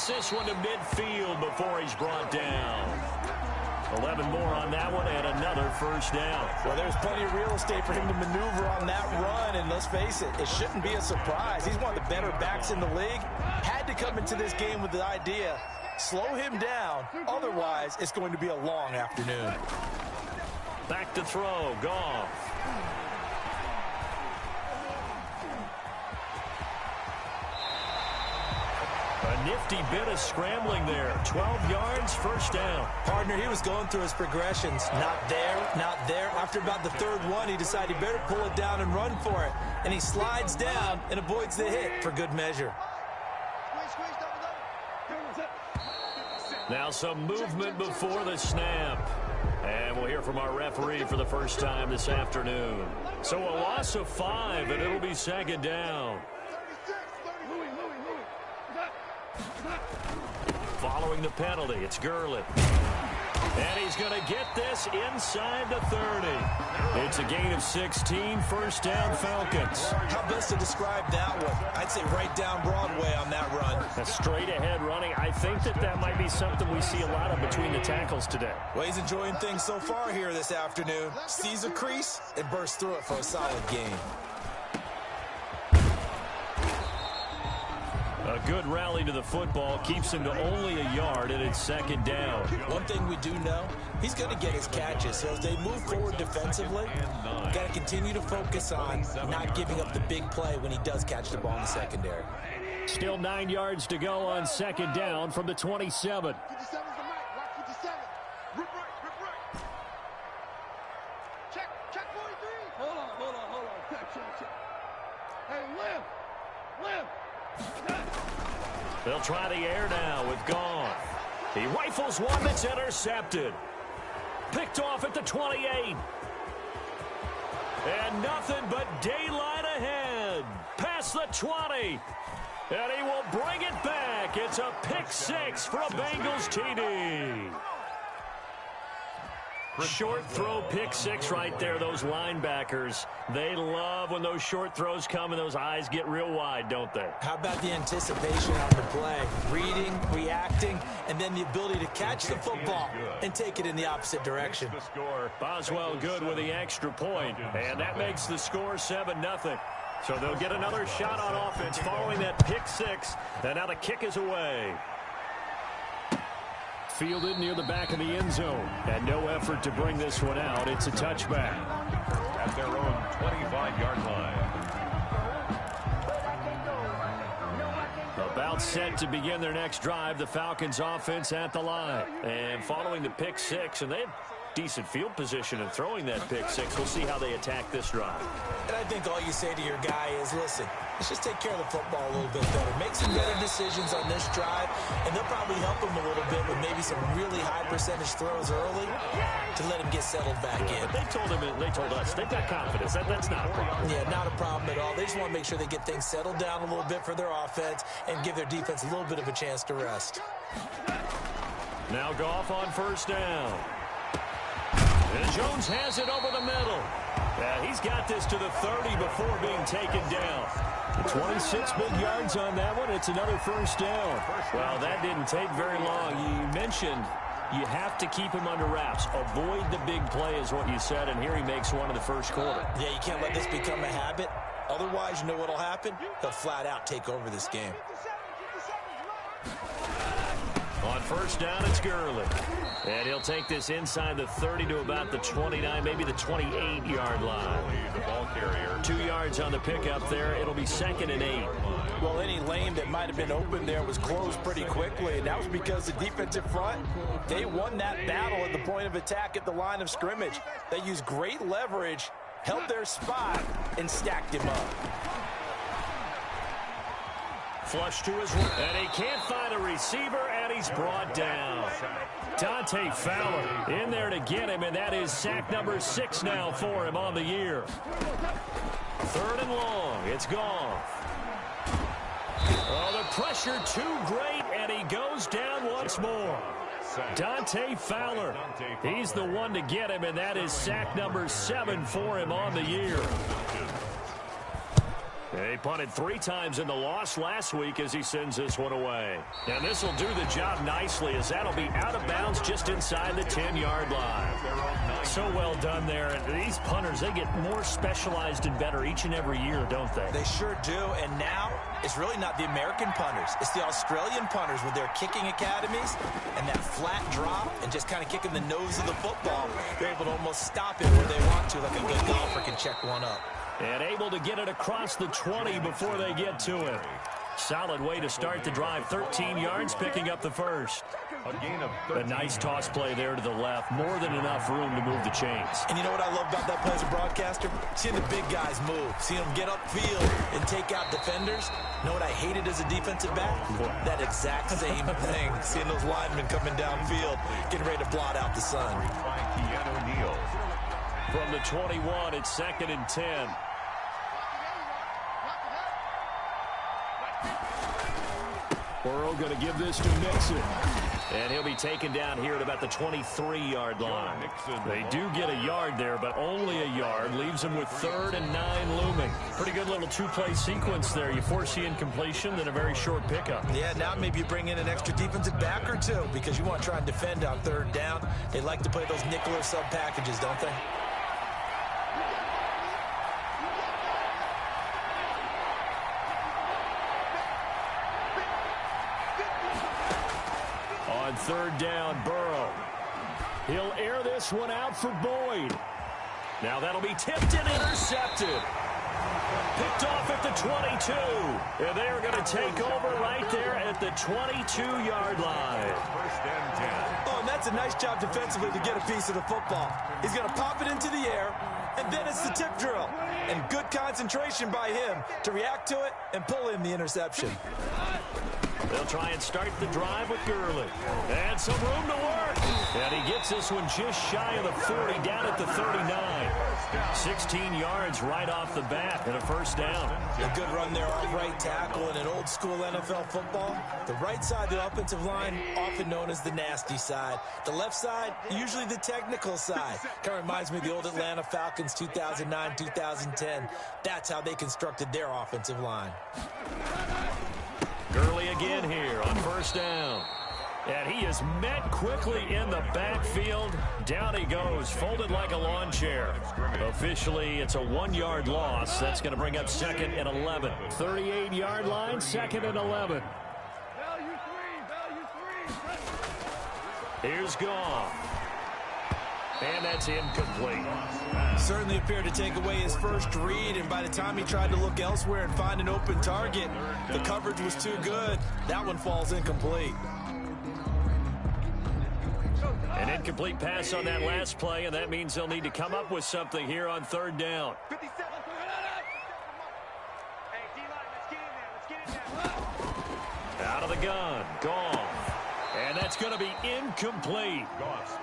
this one to midfield before he's brought down. 11 more on that one and another first down. Well, there's plenty of real estate for him to maneuver on that run, and let's face it, it shouldn't be a surprise. He's one of the better backs in the league. Had to come into this game with the idea, slow him down, otherwise it's going to be a long afternoon. Back to throw, Goff. A nifty bit of scrambling there. 12 yards, first down. Partner, he was going through his progressions. Not there, not there. After about the third one, he decided he better pull it down and run for it. And he slides down and avoids the hit for good measure. Now some movement before the snap. And we'll hear from our referee for the first time this afternoon. So a loss of 5, and it'll be second down. Following the penalty, it's Gurley. And he's going to get this inside the 30. It's a gain of 16, first down Falcons. How best to describe that one? I'd say right down Broadway on that run. A straight ahead running. I think that might be something we see a lot of between the tackles today. Well, he's enjoying things so far here this afternoon. Sees a crease and bursts through it for a solid gain. A good rally to the football keeps him to only a yard, and it's second down. One thing we do know, he's going to get his catches. So as they move forward defensively, got to continue to focus on not giving up the big play when he does catch the ball in the secondary. Still 9 yards to go on second down from the 27. They'll try the air now with Goff. He rifles one that's intercepted. Picked off at the 28. And nothing but daylight ahead. Past the 20. And he will bring it back. It's a pick 6 for a Bengals TD. Short throw pick 6 right there. Those linebackers, they love when those short throws come and those eyes get real wide, don't they? How about the anticipation on the play? Reading, reacting, and then the ability to catch the football and take it in the opposite direction. Boswell good with the extra point, and that makes the score 7-0. So they'll get another shot on offense following that pick 6, and now the kick is away. Fielded near the back of the end zone, and no effort to bring this one out. It's a touchback. At their own 25-yard line. About set to begin their next drive, the Falcons offense at the line. And following the pick 6, and they have decent field position in throwing that pick 6. We'll see how they attack this drive. And I think all you say to your guy is, listen, let's just take care of the football a little bit better. Make some better decisions on this drive, and they'll probably help him a little bit with maybe some really high percentage throws early to let him get settled back in. But they told us, they've got confidence. That's not a problem. Yeah, not a problem at all. They just want to make sure they get things settled down a little bit for their offense and give their defense a little bit of a chance to rest. Now Goff on first down. And Jones has it over the middle. Yeah, he's got this to the 30 before being taken down. 26 big yards on that one. It's another first down. Well, that didn't take very long. You mentioned you have to keep him under wraps. Avoid the big play is what you said, and here he makes one in the first quarter. Yeah, you can't let this become a habit. Otherwise, you know what will happen? He'll flat out take over this game. On first down, it's Gurley. And he'll take this inside the 30 to about the 29, maybe the 28-yard line. The ball carrier. 2 yards on the pickup there. It'll be 2nd and 8. Well, any lane that might have been open there was closed pretty quickly, and that was because the defensive front, they won that battle at the point of attack at the line of scrimmage. They used great leverage, held their spot, and stacked him up. Flush to his right, and he can't find a receiver, and he's brought down. Dante Fowler in there to get him, and that is sack number 6 now for him on the year. 3rd and long. It's Goff. Oh, the pressure too great, and he goes down once more. Dante Fowler. He's the one to get him, and that is sack number 7 for him on the year. They punted 3 times in the loss last week as he sends this one away. And this will do the job nicely as that'll be out of bounds just inside the 10-yard line. So well done there. And these punters, they get more specialized and better each and every year, don't they? They sure do. And now it's really not the American punters. It's the Australian punters with their kicking academies and that flat drop and just kind of kicking the nose of the football. They're able to almost stop it where they want to, like a good golfer can check one up. And able to get it across the 20 before they get to it. Solid way to start the drive. 13 yards, picking up the first. A nice toss play there to the left. More than enough room to move the chains. And you know what I love about that play as a broadcaster? Seeing the big guys move. Seeing them get upfield and take out defenders. You know what I hated as a defensive back? What? That exact same thing. Seeing those linemen coming downfield, getting ready to blot out the sun. From the 21, it's 2nd and 10. Burrow going to give this to Mixon. And he'll be taken down here at about the 23-yard line. They do get a yard there, but only a yard. Leaves them with 3rd and 9 looming. Pretty good little 2-play sequence there. You force the incompletion, then a very short pickup. Yeah, now maybe you bring in an extra defensive back or two because you want to try and defend on 3rd down. They like to play those nickel or sub packages, don't they? On 3rd down, Burrow. He'll air this one out for Boyd. Now that'll be tipped and intercepted. Picked off at the 22. And they are going to take over right there at the 22-yard line. Oh, and that's a nice job defensively to get a piece of the football. He's going to pop it into the air, and then it's the tip drill. And good concentration by him to react to it and pull in the interception. They'll try and start the drive with Gurley. And some room to work. And he gets this one just shy of the 40, down at the 39. 16 yards right off the bat and a first down. A good run there off right tackle in an old school NFL football. The right side of the offensive line, often known as the nasty side. The left side, usually the technical side. Kind of reminds me of the old Atlanta Falcons 2009, 2010. That's how they constructed their offensive line. Gurley again here on first down. And he is met quickly in the backfield. Down he goes, folded like a lawn chair. Officially, it's a 1-yard loss. That's going to bring up 2nd and 11. 38-yard line, 2nd and 11. Here's Goff. And that's incomplete. Certainly appeared to take away his first read, and by the time he tried to look elsewhere and find an open target, the coverage was too good. That one falls incomplete. An incomplete pass on that last play, and that means they'll need to come up with something here on 3rd down. Out of the gun, Goff. And that's going to be incomplete.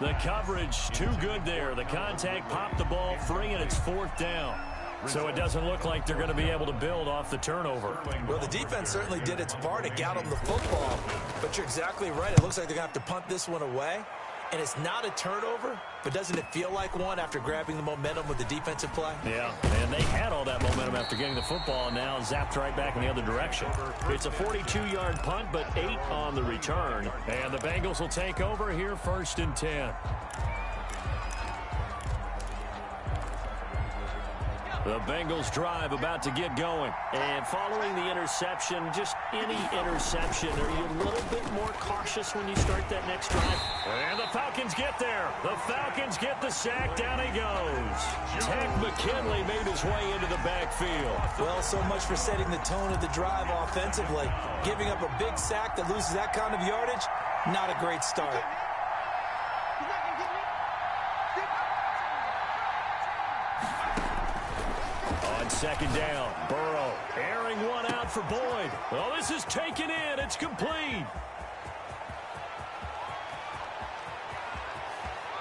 The coverage too good there. The contact popped the ball free, and it's 4th down. So it doesn't look like they're going to be able to build off the turnover. Well, the defense certainly did its part. It got them the football. But you're exactly right. It looks like they're going to have to punt this one away. And it's not a turnover, but doesn't it feel like one after grabbing the momentum with the defensive play? Yeah, and they had all that momentum after getting the football, and now zapped right back in the other direction. It's a 42-yard punt, but 8 on the return. And the Bengals will take over here 1st and 10. The Bengals drive about to get going. And following the interception, just any interception, are you a little bit more cautious when you start that next drive? And the Falcons get there. The Falcons get the sack. Down he goes. Tank McKinley made his way into the backfield. Well, so much for setting the tone of the drive offensively. Giving up a big sack that loses that kind of yardage, not a great start. On 2nd down, Burrow airing one out for Boyd. Well, this is taken in. It's complete.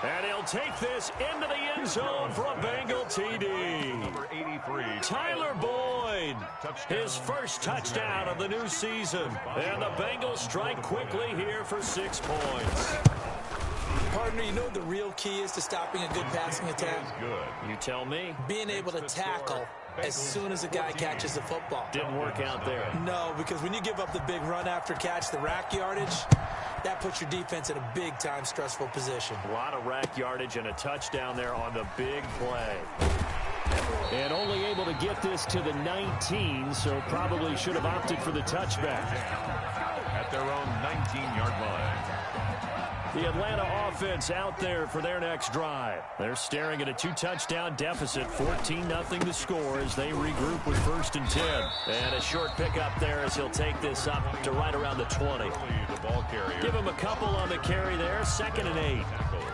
And he'll take this into the end zone for a Bengal TD. Number 83. Tyler Boyd, his first touchdown of the new season. And the Bengals strike quickly here for 6 points. Partner, you know the real key is to stopping a good passing attack? Good. You tell me. Being able to tackle as soon as a guy catches the football. Didn't work out there. No, because when you give up the big run after catch, the rack yardage, that puts your defense in a big-time stressful position. A lot of rack yardage and a touchdown there on the big play. And only able to get this to the 19, so probably should have opted for the touchback. At their own 19-yard line. The Atlanta offense out there for their next drive. They're staring at a 2-touchdown deficit, 14-0 to score as they regroup with 1st and 10. And a short pickup there as he'll take this up to right around the 20. The ball carrier. Give him a couple on the carry there, 2nd and 8.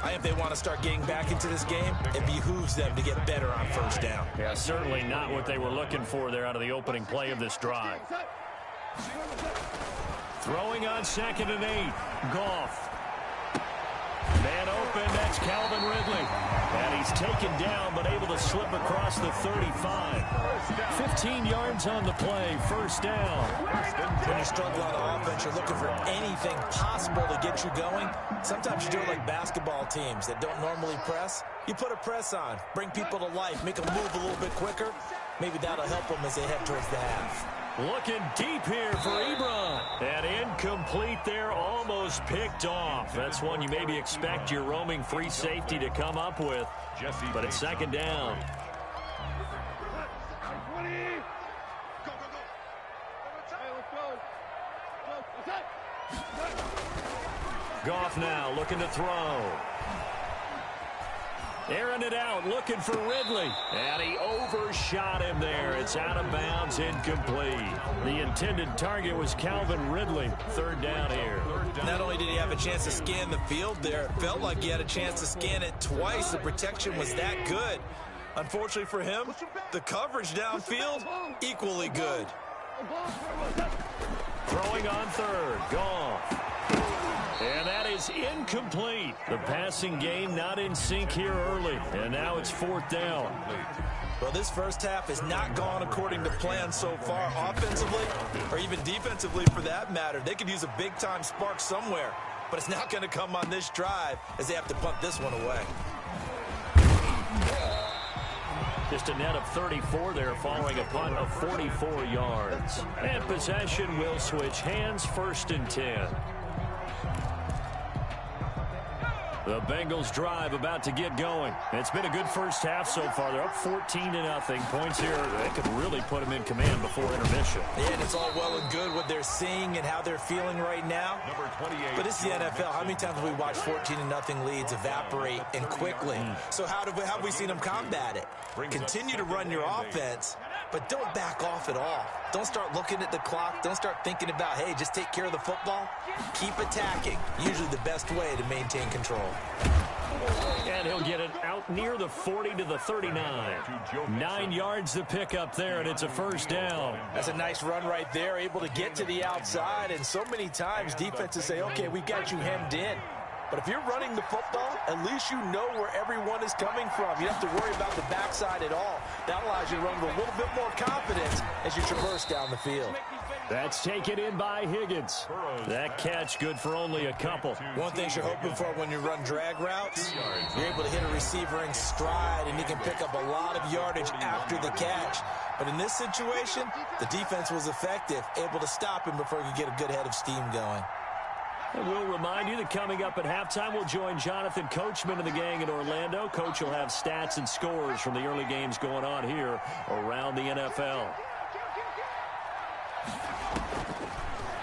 I think they want to start getting back into this game. It behooves them to get better on 1st down. Yeah, certainly not what they were looking for there out of the opening play of this drive. Throwing on 2nd and 8. Goff. Man open, that's Calvin Ridley. And he's taken down, but able to slip across the 35. 15 yards on the play, 1st down. When you struggle on offense, you're looking for anything possible to get you going. Sometimes you do it like basketball teams that don't normally press. You put a press on, bring people to life, make them move a little bit quicker. Maybe that'll help them as they head towards the half. Looking deep here for Ebron. And incomplete there, almost picked off. That's one you maybe expect your roaming free safety to come up with. But it's 2nd down. Goff now looking to throw. Airing it out, looking for Ridley. And he overshot him there. It's out of bounds, incomplete. The intended target was Calvin Ridley. 3rd down here. Not only did he have a chance to scan the field there, it felt like he had a chance to scan it twice. The protection was that good. Unfortunately for him, the coverage downfield, equally good. Throwing on 3rd, Goff. And that is incomplete. The passing game not in sync here early. And now it's 4th down. Well, this first half has not gone according to plan so far offensively or even defensively for that matter. They could use a big-time spark somewhere, but it's not going to come on this drive as they have to punt this one away. Just a net of 34 there following a punt of 44 yards. And possession will switch hands, 1st and 10. The Bengals drive about to get going. It's been a good first half so far. They're up 14-0. Points here, they could really put them in command before intermission. Yeah, and it's all well and good what they're seeing and how they're feeling right now. Number 28. But it's the NFL. How many times have we watched 14-0 leads evaporate and quickly? So how have we seen them combat it? Continue to run your offense, but don't back off at all. Don't start looking at the clock. Don't start thinking about, hey, just take care of the football. Keep attacking. Usually the best way to maintain control. And he'll get it out near the 40 to the 39. 9 yards to pick up there, and it's a 1st down. That's a nice run right there, able to get to the outside. And so many times defenses say, okay, we got you hemmed in. But if you're running the football, at least you know where everyone is coming from. You don't have to worry about the backside at all. That allows you to run with a little bit more confidence as you traverse down the field. That's taken in by Higgins. That catch good for only a couple. One thing you're hoping for when you run drag routes, you're able to hit a receiver in stride, and he can pick up a lot of yardage after the catch. But in this situation, the defense was effective, able to stop him before he could get a good head of steam going. And we'll remind you that coming up at halftime, we'll join Jonathan Coachman and the gang in Orlando. Coach will have stats and scores from the early games going on here around the NFL.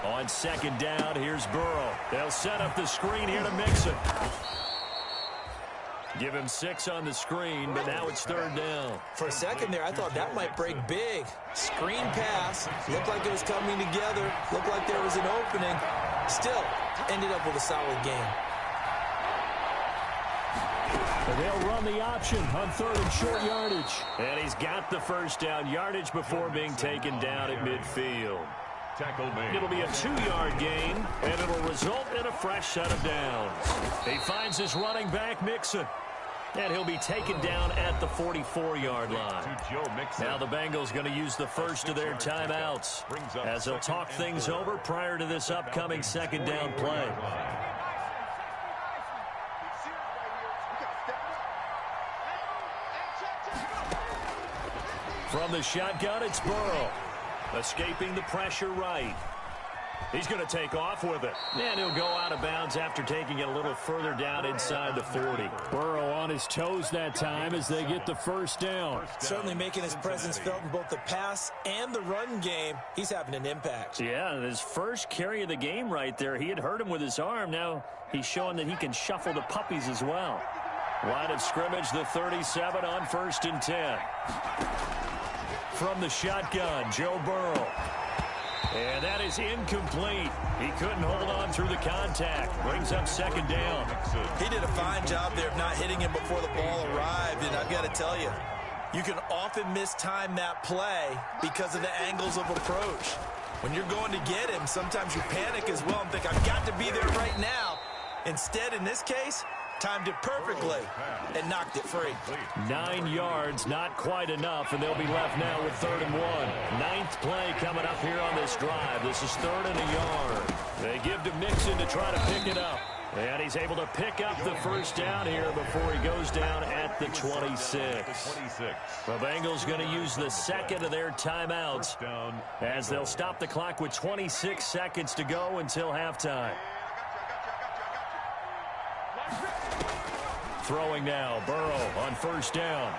On 2nd down, here's Burrow. They'll set up the screen here to Mixon. Give him 6 on the screen, but now it's 3rd down. For a second there, I thought that might break big. Screen pass. Looked like it was coming together. Looked like there was an opening. Still, ended up with a solid game. And they'll run the option on 3rd and short yardage. And he's got the 1st down yardage before being taken down at midfield. It'll be a 2-yard gain, and it'll result in a fresh set of downs. He finds his running back, Mixon. And he'll be taken down at the 44-yard line. Now the Bengals going to use the first of their timeouts as they'll talk things over prior to this upcoming 2nd down play. From the shotgun, it's Burrow. Escaping the pressure right. He's going to take off with it. And he'll go out of bounds after taking it a little further down inside the 40. Burrow on his toes that time as they get the first down. Certainly making his presence felt in both the pass and the run game. He's having an impact. Yeah, his first carry of the game right there. He had hurt him with his arm. Now he's showing that he can shuffle the puppies as well. Line of scrimmage, the 37 on 1st and 10. From the shotgun, Joe Burrow. And that is incomplete. He couldn't hold on through the contact. Brings up 2nd down. He did a fine job there of not hitting him before the ball arrived. And I've got to tell you, you can often mistime that play because of the angles of approach. When you're going to get him, sometimes you panic as well and think, I've got to be there right now. Instead, in this case, timed it perfectly and knocked it free. 9 yards, not quite enough, and they'll be left now with 3rd and 1. 9th play coming up here on this drive. This is 3rd and a yard. They give to Mixon to try to pick it up. And he's able to pick up the first down here before he goes down at the 26. The Bengals going to use the second of their timeouts as they'll stop the clock with 26 seconds to go until halftime. Throwing now, Burrow on 1st down.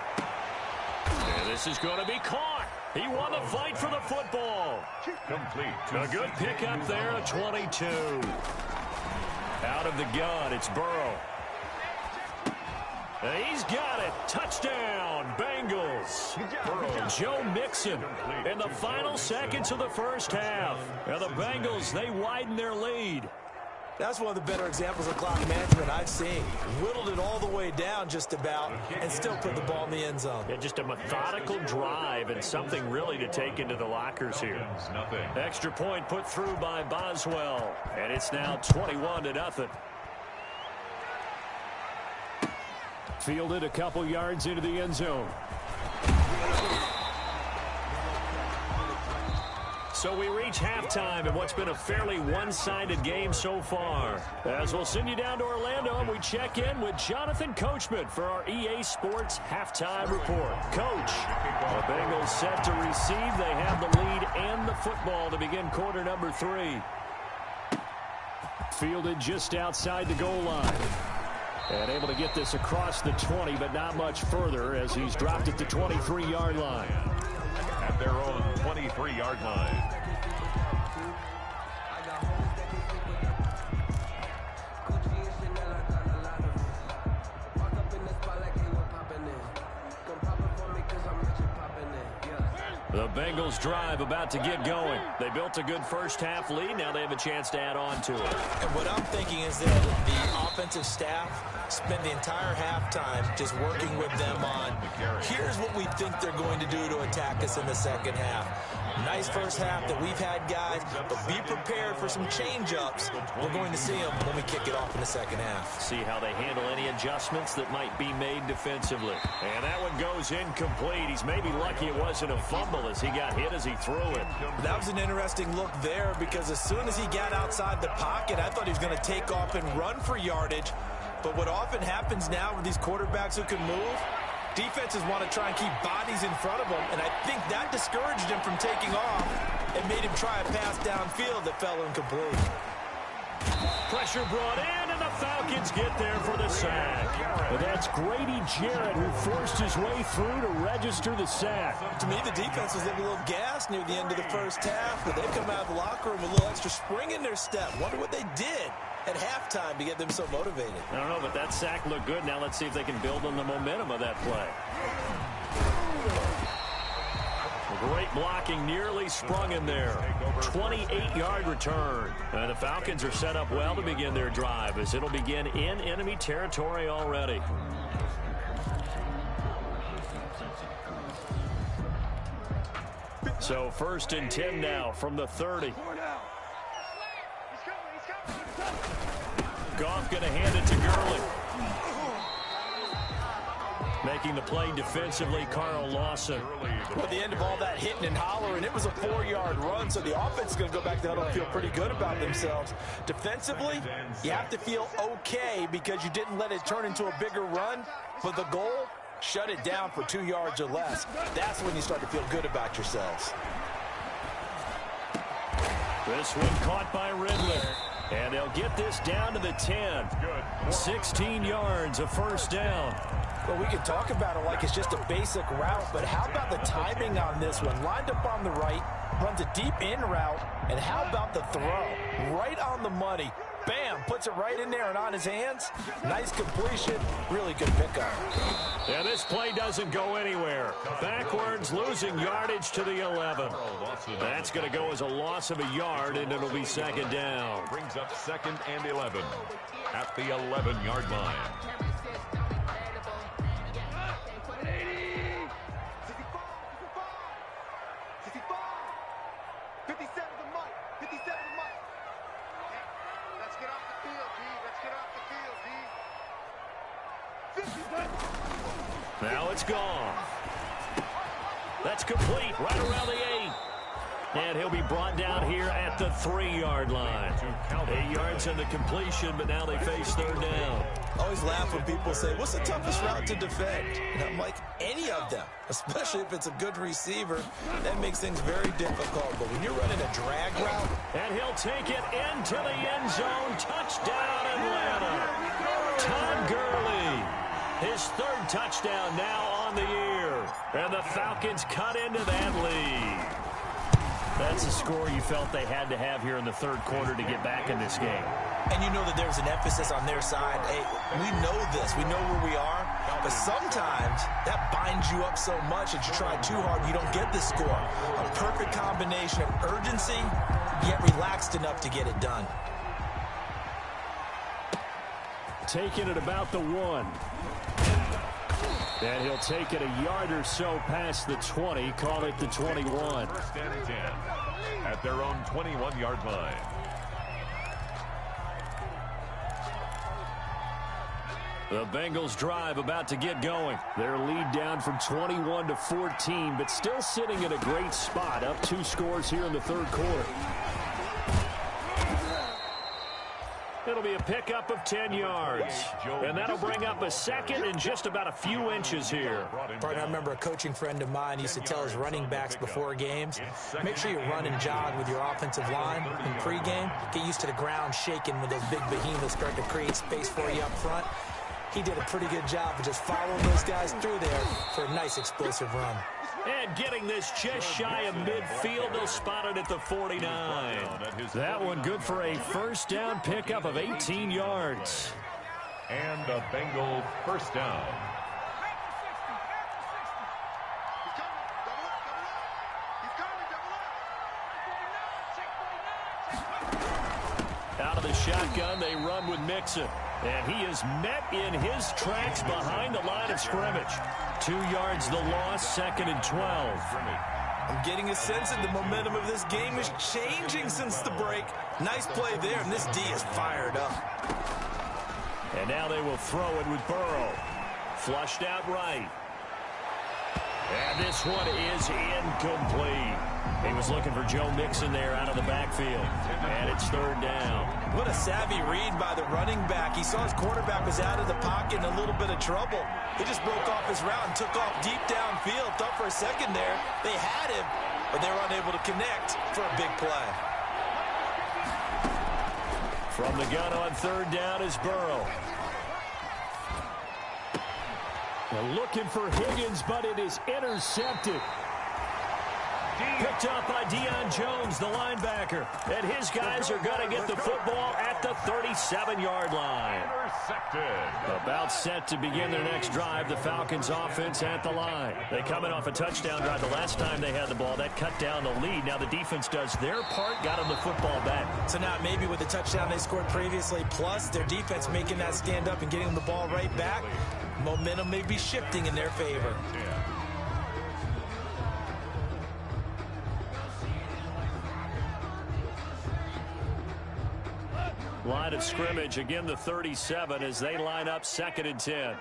And this is going to be caught. He won the fight for the football. Complete. A good pickup there, a 22. Out of the gun, it's Burrow. And he's got it. Touchdown, Bengals. Joe Mixon in the final seconds of the first half. And the Bengals, they widen their lead. That's one of the better examples of clock management I've seen. Whittled it all the way down just about and still put the ball in the end zone. Yeah, just a methodical drive and something really to take into the lockers here. Extra point put through by Boswell. And it's now 21-0. Fielded a couple yards into the end zone. So we reach halftime in what's been a fairly one-sided game so far. As we'll send you down to Orlando, and we check in with Jonathan Coachman for our EA Sports Halftime Report. Coach, the Bengals set to receive. They have the lead and the football to begin quarter number 3. Fielded just outside the goal line. And able to get this across the 20, but not much further as he's dropped at the 23-yard line. At their own 23-yard line. The Bengals drive about to get going. They built a good first half lead. Now they have a chance to add on to it. And what I'm thinking is that the offensive staff spend the entire halftime just working with them on, here's what we think they're going to do to attack us in the second half. Nice first half that we've had, guys, but be prepared for some change-ups. We're going to see them when we kick it off in the second half. See how they handle any adjustments that might be made defensively. And that one goes incomplete. He's maybe lucky it wasn't a fumble as he got hit as he threw it. That was an interesting look there because as soon as he got outside the pocket, I thought he was going to take off and run for yardage. But what often happens now with these quarterbacks who can move, defenses want to try and keep bodies in front of them, and I think that discouraged him from taking off and made him try a pass downfield that fell incomplete. Pressure brought in, and the Falcons get there for the sack. But that's Grady Jarrett who forced his way through to register the sack. To me, the defense was a little gassed near the end of the first half, but they've come out of the locker room with a little extra spring in their step. Wonder what they did at halftime to get them so motivated. I don't know, but that sack looked good. Now let's see if they can build on the momentum of that play. Great blocking, nearly sprung in there. 28-yard return. And the Falcons are set up well to begin their drive as it'll begin in enemy territory already. So 1st and 10 now from the 30. Goff going to hand it to Gurley. Making the play defensively, Carl Lawson. At the end of all that hitting and hollering, it was a 4-yard run, so the offense is going to go back to huddle and feel pretty good about themselves. Defensively, you have to feel okay because you didn't let it turn into a bigger run, but the goal shut it down for 2 yards or less. That's when you start to feel good about yourselves. This one caught by Ridley. And they'll get this down to the 10. 16 yards, a first down. Well, we can talk about it like it's just a basic route, but how about the timing on this one? Lined up on the right, runs a deep in route, and how about the throw? Right on the money. Bam, puts it right in there and on his hands. Nice completion, really good pickup. Yeah, this play doesn't go anywhere. Backwards, losing yardage to the 11. That's going to go as a loss of a yard, and it'll be second down. Brings up 2nd and 11 at the 11-yard line. Now it's gone. That's complete right around the 8. And he'll be brought down here at the 3-yard line. 8 yards on the completion, but now they face third down. I always laugh when people say, what's the toughest route to defend? And I'm like, any of them, especially if it's a good receiver. That makes things very difficult. But when you're running a drag route. And he'll take it into the end zone. Touchdown, Atlanta. Todd Gurley. His 3rd touchdown now on the year. And the Falcons cut into that lead. That's a score you felt they had to have here in the 3rd quarter to get back in this game. And you know that there's an emphasis on their side. Hey, we know this. We know where we are. But sometimes that binds you up so much that you try too hard and you don't get the score. A perfect combination of urgency, yet relaxed enough to get it done. Taking it about the 1. And he'll take it a yard or so past the 20, call it the 21. 1st and 10 at their own 21-yard line. The Bengals drive about to get going. Their lead down from 21 to 14, but still sitting in a great spot, up 2 scores here in the 3rd quarter. It'll be a pickup of 10 yards. And that'll bring up a 2nd and just about a few inches here. Partner, I remember a coaching friend of mine used to tell his running backs before games, make sure you run and jog with your offensive line in pregame. Get used to the ground shaking when those big behemoths start to create space for you up front. He did a pretty good job of just following those guys through there for a nice explosive run. And getting this just shy of midfield, they'll spot it at the 49. That one good for a first down pickup of 18 yards. And a Bengal first down. Out of the shotgun, they run with Mixon. And he is met in his tracks behind the line of scrimmage. 2 yards the loss, 2nd and 12. I'm getting a sense that the momentum of this game is changing since the break. Nice play there, and this D is fired up. And now they will throw it with Burrow. Flushed out right. And this one is incomplete. He was looking for Joe Mixon there out of the backfield. And it's 3rd down. What a savvy read by the running back. He saw his quarterback was out of the pocket in a little bit of trouble. He just broke off his route and took off deep downfield. Thought for a second there they had him, but they were unable to connect for a big play. From the gun on 3rd down is Burrow. They're looking for Higgins, but it is intercepted. Picked up by Deion Jones, the linebacker. And his guys are going to get the football at the 37-yard line. Intercepted. About set to begin their next drive, the Falcons offense at the line. They come in off a touchdown drive. The last time they had the ball, that cut down the lead. Now the defense does their part, got them the football back. So now maybe with the touchdown they scored previously, plus their defense making that stand up and getting them the ball right back, momentum may be shifting in their favor. Line of scrimmage, again the 37 as they line up 2nd and 10.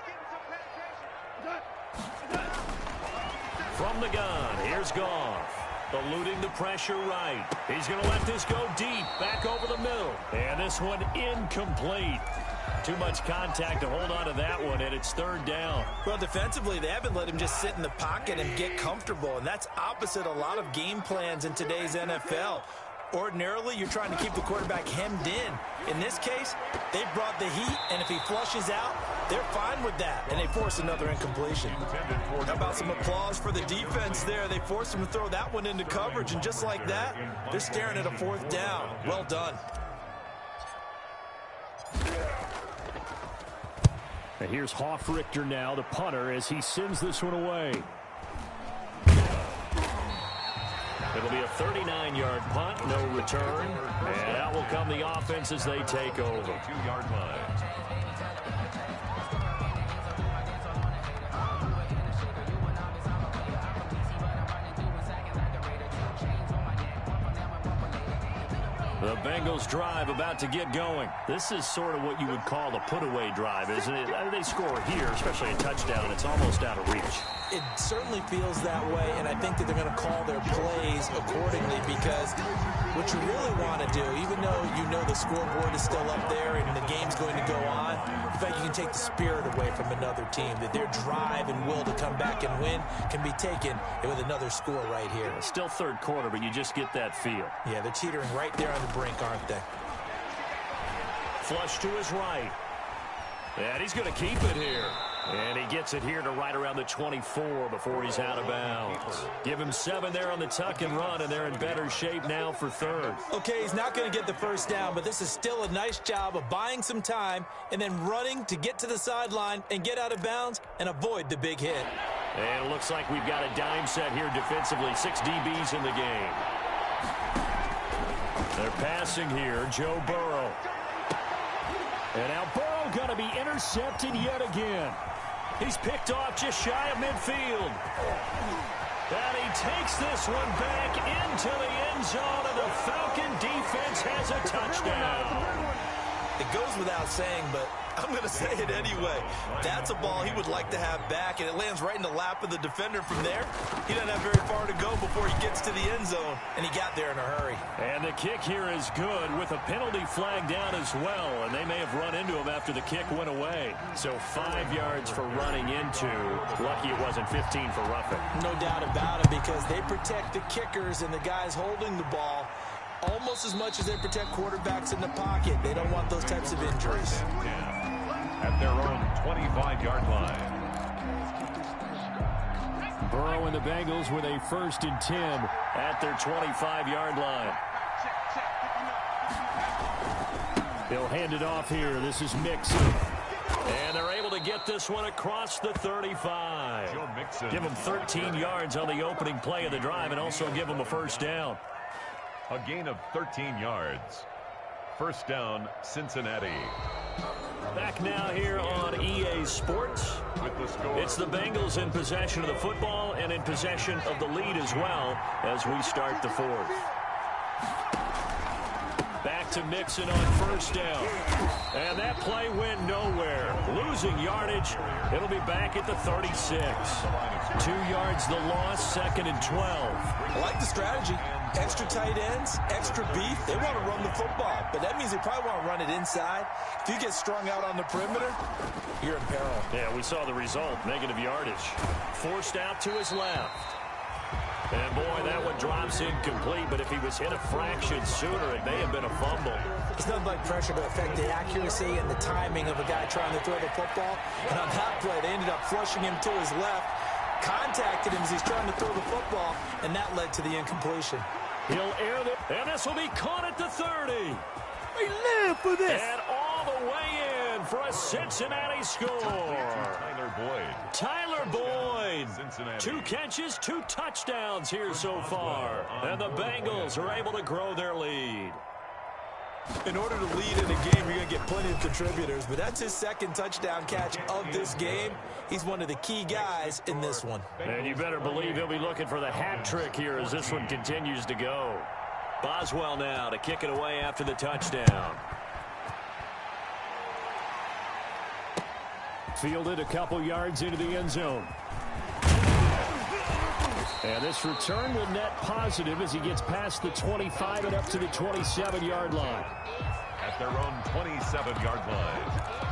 From the gun, here's Goff. Eluding the pressure right. He's going to let this go deep, back over the middle. And this one incomplete. Too much contact to hold on to that one, and it's third down. Well, defensively, they haven't let him just sit in the pocket and get comfortable, and that's opposite a lot of game plans in today's NFL. Ordinarily, you're trying to keep the quarterback hemmed in. In this case, they brought the heat, and if he flushes out, they're fine with that, and they force another incompletion. How about some applause for the defense there? They forced him to throw that one into coverage, and just like that, they're staring at a fourth down. Well done. And here's Hoffrichter now, the punter, as he sends this one away. It'll be a 39-yard punt, no return. And out will come the offense as they take over. 2-yard line. The Bengals drive about to get going. This is sort of what you would call a put-away drive, isn't it? They score here, especially a touchdown. It's almost out of reach. It certainly feels that way, and I think that they're going to call their plays accordingly because what you really want to do, even though you know the scoreboard is still up there and the game's going to go on, in fact, you can take the spirit away from another team, that their drive and will to come back and win can be taken with another score right here. Still third quarter, but you just get that feel. Yeah, they're teetering right there on the brink, aren't they? Flush to his right. And he's going to keep it here. And he gets it here to right around the 24 before he's out of bounds. Give him 7 there on the tuck and run, and they're in better shape now for third. Okay, he's not going to get the first down, but this is still a nice job of buying some time and then running to get to the sideline and get out of bounds and avoid the big hit. And it looks like we've got a dime set here defensively. 6 DBs in the game. They're passing here. Joe Burrow. And now Burrow going to be intercepted yet again. He's picked off just shy of midfield. And he takes this one back into the end zone, and the Falcon defense has a touchdown. It goes without saying, but I'm going to say it anyway. That's a ball he would like to have back, and it lands right in the lap of the defender from there. He doesn't have very far to go before he gets to the end zone, and he got there in a hurry. And the kick here is good with a penalty flag down as well, and they may have run into him after the kick went away. So 5 yards for running into. Lucky it wasn't 15 for roughing. No doubt about it, because they protect the kickers and the guys holding the ball almost as much as they protect quarterbacks in the pocket. They don't want those types of injuries. At their own 25-yard line. Burrow and the Bengals with a 1st and 10 at their 25-yard line. They'll hand it off here. This is Mixon. And they're able to get this one across the 35. Joe Mixon. Give them 13 yards on the opening play of the drive and also give them a first down. A gain of 13 yards. First down, Cincinnati. Back now here on EA Sports. With the score. It's the Bengals in possession of the football and in possession of the lead as well as we start the fourth. Back to Mixon on first down. And that play went nowhere. Losing yardage. It'll be back at the 36. 2 yards the loss, 2nd and 12. I like the strategy. Extra tight ends, extra beef. They want to run the football, but that means they probably want to run it inside. If you get strung out on the perimeter, you're in peril. Yeah, we saw the result. Negative yardage. Forced out to his left. And boy, that one drops incomplete, but if he was hit a fraction sooner, it may have been a fumble. It's nothing like pressure to affect the accuracy and the timing of a guy trying to throw the football. And on that play, they ended up flushing him to his left, contacted him as he's trying to throw the football, and that led to the incompletion. He'll air it, and this will be caught at the 30. We live for this. And all the way in for a Cincinnati score. Tyler Boyd. Tyler Boyd. Cincinnati. 2 catches, 2 touchdowns here so far. And the Bengals are able to grow their lead. In order to lead in a game, you're going to get plenty of contributors, but that's his 2nd touchdown catch of this game. He's one of the key guys in this one. And you better believe he'll be looking for the hat trick here as this one continues to go. Boswell now to kick it away after the touchdown. Fielded a couple yards into the end zone. And this return will net positive as he gets past the 25 and up to the 27-yard line. At their own 27-yard line.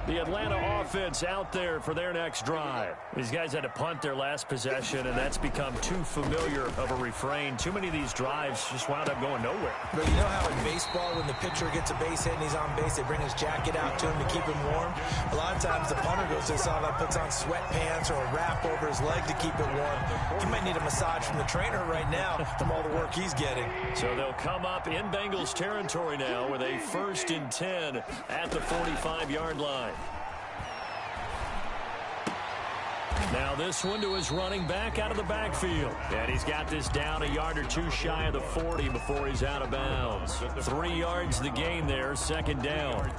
The Atlanta offense out there for their next drive. These guys had to punt their last possession, and that's become too familiar of a refrain. Too many of these drives just wound up going nowhere. But you know how in baseball, when the pitcher gets a base hit and he's on base, they bring his jacket out to him to keep him warm? A lot of times the punter goes to the sideline, puts on sweatpants or a wrap over his leg to keep it warm. He might need a massage from the trainer right now from all the work he's getting. So they'll come up in Bengals territory now with a 1st and 10 at the 45-yard line. Now this one to his running back out of the backfield. And he's got this down a yard or two shy of the 40 before he's out of bounds. 3 yards the gain there, 2nd down.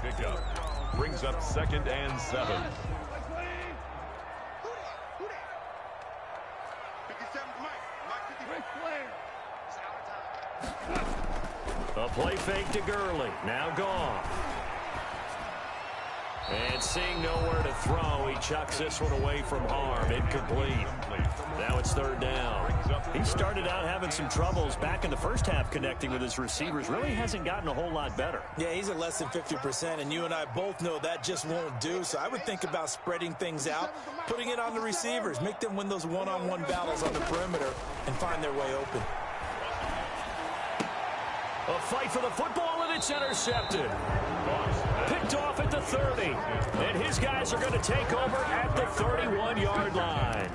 Brings up 2nd and 7. A play fake to Gurley. Now gone. And seeing nowhere to throw, he chucks this one away from harm. Incomplete. Now it's 3rd down. He started out having some troubles back in the first half connecting with his receivers. Really hasn't gotten a whole lot better. Yeah, he's at less than 50%, and you and I both know that just won't do. So I would think about spreading things out, putting it on the receivers, make them win those one-on-one battles on the perimeter, and find their way open. A fight for the football, and it's intercepted. Picked off at the 30. And his guys are going to take over at the 31-yard line.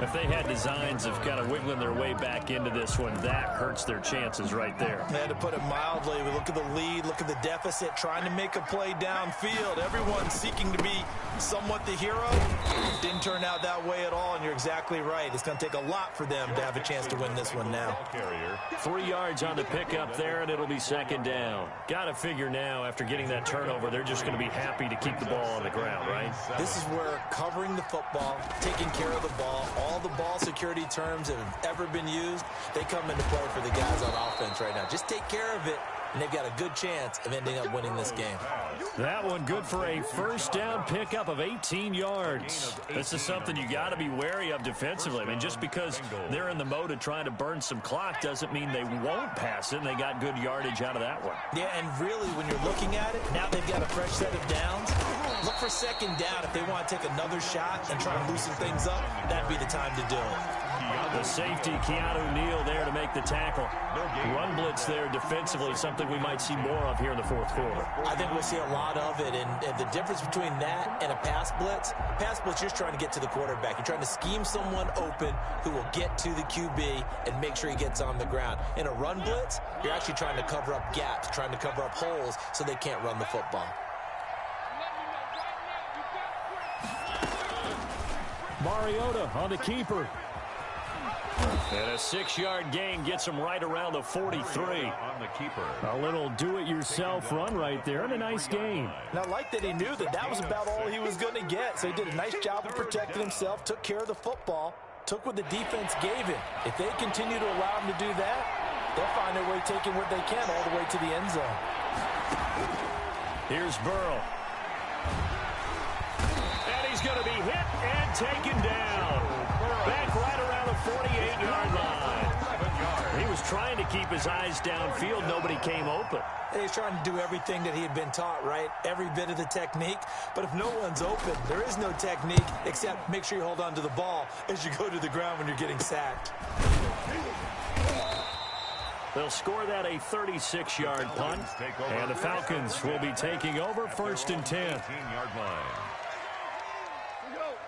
If they had designs of kind of wiggling their way back into this one, that hurts their chances right there. They had to put it mildly. We look at the lead, look at the deficit, trying to make a play downfield. Everyone seeking to be somewhat the hero. Didn't turn out that way at all, and you're exactly right. It's going to take a lot for them to have a chance to win this one now. 3 yards on the pickup there, and it'll be 2nd down. Got to figure now, after getting that turnover, they're just going to be happy to keep the ball on the ground, right? This is where covering the football, taking care of the ball, all the ball security terms that have ever been used, they come into play for the guys on offense right now. Just take care of it, and they've got a good chance of ending up winning this game. That one good for a 1st down pickup of 18 yards. This is something you got to be wary of defensively. I mean, just because they're in the mode of trying to burn some clock doesn't mean they won't pass it, and they got good yardage out of that one. Yeah, and really, when you're looking at it, now they've got a fresh set of downs. Look for 2nd down. If they want to take another shot and try to loosen things up, that'd be the time to do it. The safety, Keanu Neal, there to make the tackle. Run blitz there defensively, something we might see more of here in the 4th quarter. I think we'll see a lot of it, and the difference between that and a pass blitz, you're just trying to get to the quarterback. You're trying to scheme someone open who will get to the QB and make sure he gets on the ground. In a run blitz, you're actually trying to cover up gaps, trying to cover up holes so they can't run the football. Mariota on the keeper. And a 6-yard gain gets him right around the 43. On the keeper. A little do-it-yourself run right there, and a nice gain. And I like that he knew that was about all he was going to get. So he did a nice job of protecting himself, took care of the football, took what the defense gave him. If they continue to allow him to do that, they'll find their way taking what they can all the way to the end zone. Here's Burrow. And he's going to be hit and taken down. Back right around the 48-yard line. He was trying to keep his eyes downfield. Nobody came open. He's trying to do everything that he had been taught, right? Every bit of the technique. But if no one's open, there is no technique except make sure you hold on to the ball as you go to the ground when you're getting sacked. They'll score that a 36-yard punt. And the Falcons will be taking over 1st and 10. 18-yard line.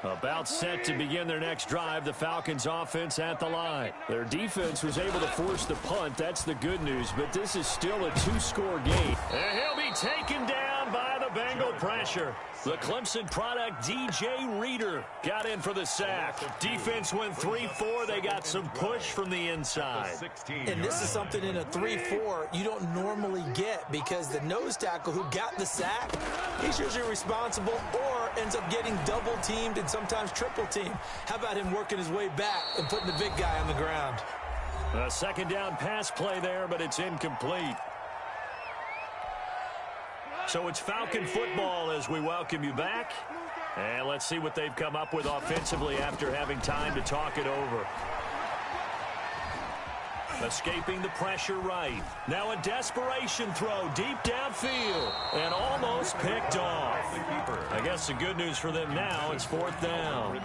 About set to begin their next drive, the Falcons offense at the line. Their defense was able to force the punt. That's the good news, but this is still a 2-score game. And he'll be taken down by the Bengal pressure. The Clemson product, DJ Reader, got in for the sack. Defense went 3-4. They got some push from the inside. And this is something in a 3-4 you don't normally get because the nose tackle who got the sack, he's usually responsible or ends up getting double-teamed and sometimes triple-teamed. How about him working his way back and putting the big guy on the ground? A 2nd down pass play there, but it's incomplete. So it's Falcon football as we welcome you back. And let's see what they've come up with offensively after having time to talk it over. Escaping the pressure right. Now a desperation throw deep downfield. And almost picked off. I guess the good news for them now is 4th down.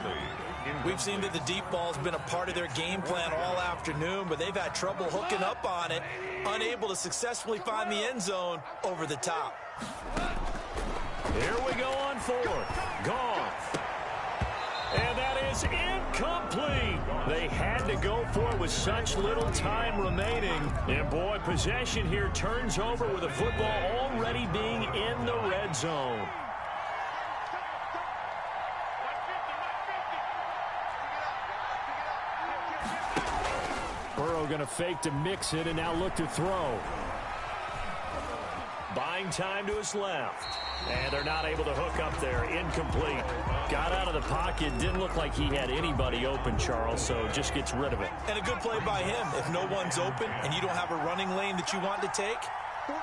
We've seen that the deep ball's been a part of their game plan all afternoon, but they've had trouble hooking up on it, unable to successfully find the end zone over the top. Here we go on 4th. Goff. And that is incomplete. They had to go for it with such little time remaining. And boy, possession here turns over with the football already being in the red zone. Burrow going to fake to mix it and now look to throw. Buying time to his left. And they're not able to hook up there. Incomplete. Got out of the pocket. Didn't look like he had anybody open, Charles, so just gets rid of it. And a good play by him. If no one's open and you don't have a running lane that you want to take,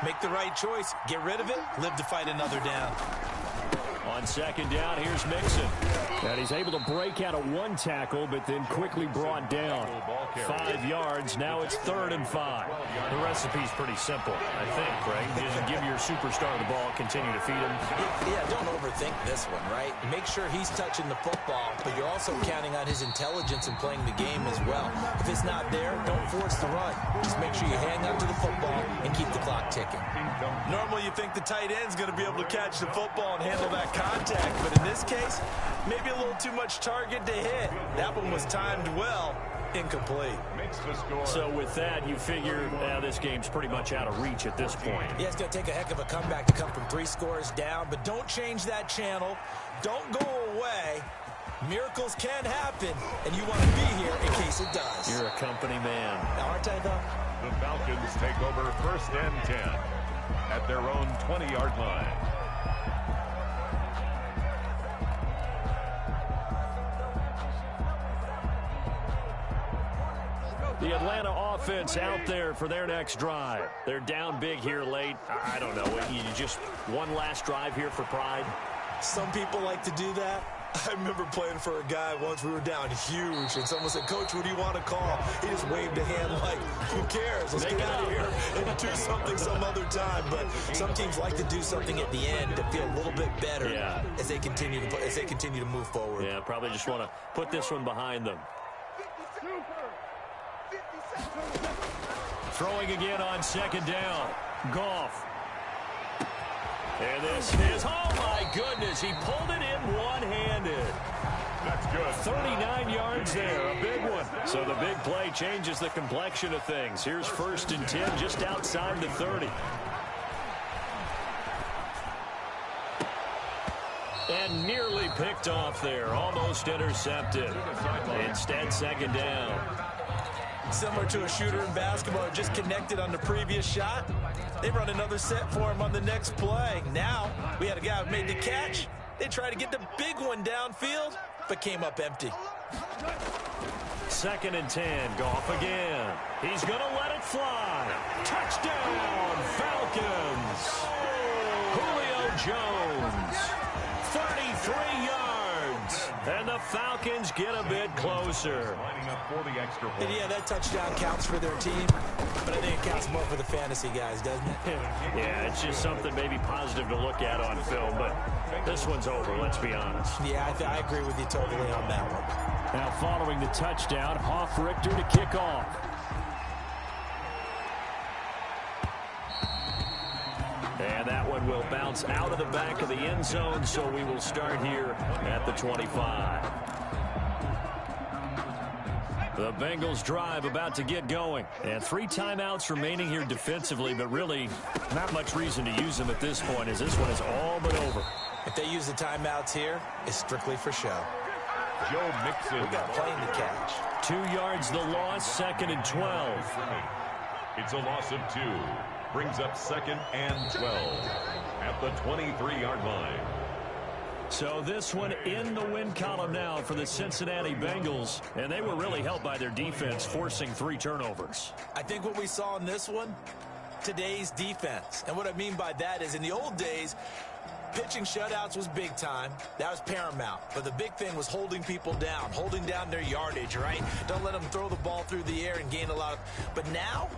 make the right choice. Get rid of it. Live to fight another down. On 2nd down, here's Mixon. And he's able to break out of one tackle, but then quickly brought down. 5 yards. Now it's 3rd and 5. The recipe's pretty simple, I think, Greg. Just give your superstar the ball, continue to feed him. Yeah, don't overthink this one, right? Make sure he's touching the football, but you're also counting on his intelligence in playing the game as well. If it's not there, don't force the run. Just make sure you hang on to the football and keep the clock ticking. Normally you think the tight end's going to be able to catch the football and handle that contact, but in this case, maybe a little too much target to hit. That one was timed well. Incomplete. So with that, you figure this game's pretty much out of reach at this point. Yeah, it's going to take a heck of a comeback to come from 3 scores down, but don't change that channel. Don't go away. Miracles can happen, and you want to be here in case it does. You're a company man. Aren't I, though? The Falcons take over 1st and 10 at their own 20-yard line. The Atlanta offense out there for their next drive. They're down big here late. I don't know. You just one last drive here for pride? Some people like to do that. I remember playing for a guy once. We were down huge, and someone said, "Coach, what do you want to call?" He just waved a hand like, "Who cares? Let's get out of here and do something some other time." But some teams like to do something at the end to feel a little bit better as they continue to move forward. Yeah, probably just want to put this one behind them. Throwing again on 2nd down. Goff. And this is, oh my goodness, he pulled it in one-handed. That's good. 39 yards there, a big one. So the big play changes the complexion of things. Here's 1st and 10 just outside the 30. And nearly picked off there, almost intercepted. Instead, 2nd down. Similar to a shooter in basketball, just connected on the previous shot. They run another set for him on the next play. Now, we had a guy who made the catch. They tried to get the big one downfield, but came up empty. 2nd and 10, Goff again. He's going to let it fly. Touchdown, Falcons. Julio Jones, 33 yards. And the Falcons get a bit closer. And yeah, that touchdown counts for their team, but I think it counts more for the fantasy guys, doesn't it? Yeah, it's just something maybe positive to look at on film, but this one's over, let's be honest. Yeah, I agree with you totally on that one. Now following the touchdown, Hoff-Richter to kick off. And that one will bounce out of the back of the end zone, so we will start here at the 25. The Bengals drive about to get going. And 3 timeouts remaining here defensively, but really not much reason to use them at this point, as this one is all but over. If they use the timeouts here, it's strictly for show. Joe Mixon. We got plenty to catch. 2 yards the loss, 2nd and 12. It's a loss of 2. Brings up 2nd and 12 at the 23-yard line. So this one in the win column now for the Cincinnati Bengals, and they were really helped by their defense forcing 3 turnovers. I think what we saw in this one, today's defense. And what I mean by that is in the old days, Pitching shutouts was big time. That was paramount. But the big thing was holding people down, holding down their yardage, right? Don't let them throw the ball through the air and gain a lot of... But now,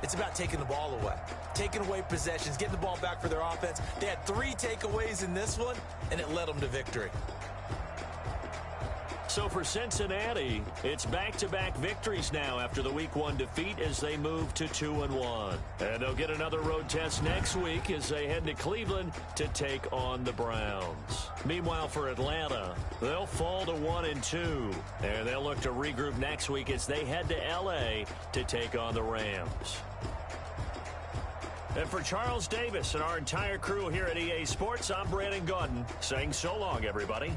it's about taking the ball away. Taking away possessions, getting the ball back for their offense. They had 3 takeaways in this one, and it led them to victory. So for Cincinnati, it's back-to-back victories now after the Week 1 defeat as they move to 2-1. And they'll get another road test next week as they head to Cleveland to take on the Browns. Meanwhile, for Atlanta, they'll fall to 1-2. And they'll look to regroup next week as they head to L.A. to take on the Rams. And for Charles Davis and our entire crew here at EA Sports, I'm Brandon Gaudin saying so long, everybody.